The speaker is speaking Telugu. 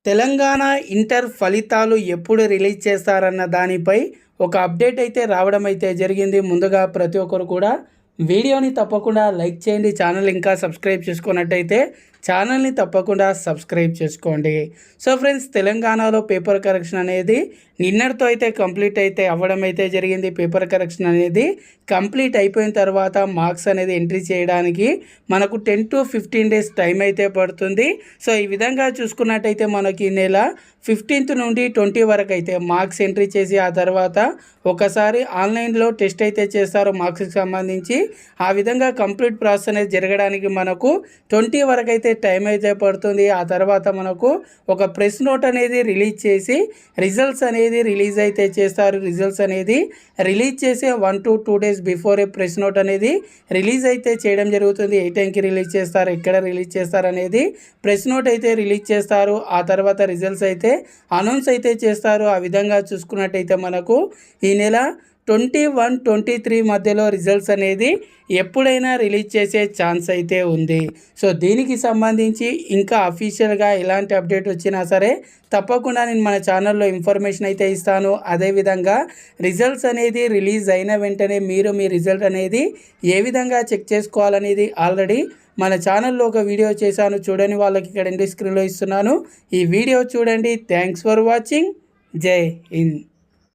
తెలంగాణ ఇంటర్ ఫలితాలు ఎప్పుడు రిలీజ్ చేస్తారన్న దానిపై ఒక అప్డేట్ అయితే రావడం అయితే జరిగింది. ముందుగా ప్రతి ఒక్కరు కూడా వీడియోని తప్పకుండా లైక్ చేయండి. ఛానల్ ఇంకా సబ్స్క్రైబ్ చేసుకున్నట్టయితే ఛానల్ని తప్పకుండా సబ్స్క్రైబ్ చేసుకోండి. సో ఫ్రెండ్స్, తెలంగాణలో పేపర్ కరెక్షన్ అనేది నిన్నటితో అయితే కంప్లీట్ అయితే అవ్వడం అయితే జరిగింది. పేపర్ కరెక్షన్ అనేది కంప్లీట్ అయిపోయిన తర్వాత మార్క్స్ అనేది ఎంట్రీ చేయడానికి మనకు 10 to 15 డేస్ టైం అయితే పడుతుంది. సో ఈ విధంగా చూసుకున్నట్టయితే మనకి ఈ నెల 15th నుండి 20 వరకు అయితే మార్క్స్ ఎంట్రీ చేసి ఆ తర్వాత ఒకసారి ఆన్లైన్లో టెస్ట్ అయితే చేస్తారు మార్క్స్కి సంబంధించి. ఆ విధంగా కంప్లీట్ ప్రాసెస్ అనేది జరగడానికి మనకు 20 వరకు అయితే టైం అయితే పడుతుంది. ఆ తర్వాత మనకు ఒక ప్రెస్ నోట్ అనేది రిలీజ్ చేసి రిజల్ట్స్ అనేది రిలీజ్ అయితే చేస్తారు. రిజల్ట్స్ అనేది రిలీజ్ చేసే 1 to 2 days before press note అనేది రిలీజ్ అయితే చేయడం జరుగుతుంది. ఏ టైంకి రిలీజ్ చేస్తారు, ఎక్కడ రిలీజ్ చేస్తారు అనేది ప్రెస్ నోట్ అయితే రిలీజ్ చేస్తారు. ఆ తర్వాత రిజల్ట్స్ అయితే అనౌన్స్ అయితే చేస్తారు. ఆ విధంగా చూసుకున్నట్టయితే మనకు ఈ నెల 21, 23 మధ్యలో రిజల్ట్స్ అనేది ఎప్పుడైనా రిలీజ్ చేసే ఛాన్స్ అయితే ఉంది. సో దీనికి సంబంధించి ఇంకా అఫీషియల్గా ఎలాంటి అప్డేట్ వచ్చినా సరే తప్పకుండా నేను మన ఛానల్లో ఇన్ఫర్మేషన్ అయితే ఇస్తాను. అదేవిధంగా రిజల్ట్స్ అనేది రిలీజ్ అయిన వెంటనే మీరు మీ రిజల్ట్ అనేది ఏ విధంగా చెక్ చేసుకోవాలనేది ఆల్రెడీ మన ఛానల్లో ఒక వీడియో చేశాను. చూడని వాళ్ళకి ఇక్కడ ఎండ్ స్క్రీన్లో ఇస్తున్నాను. ఈ వీడియో చూడండి. Thanks for watching. జై హింద్.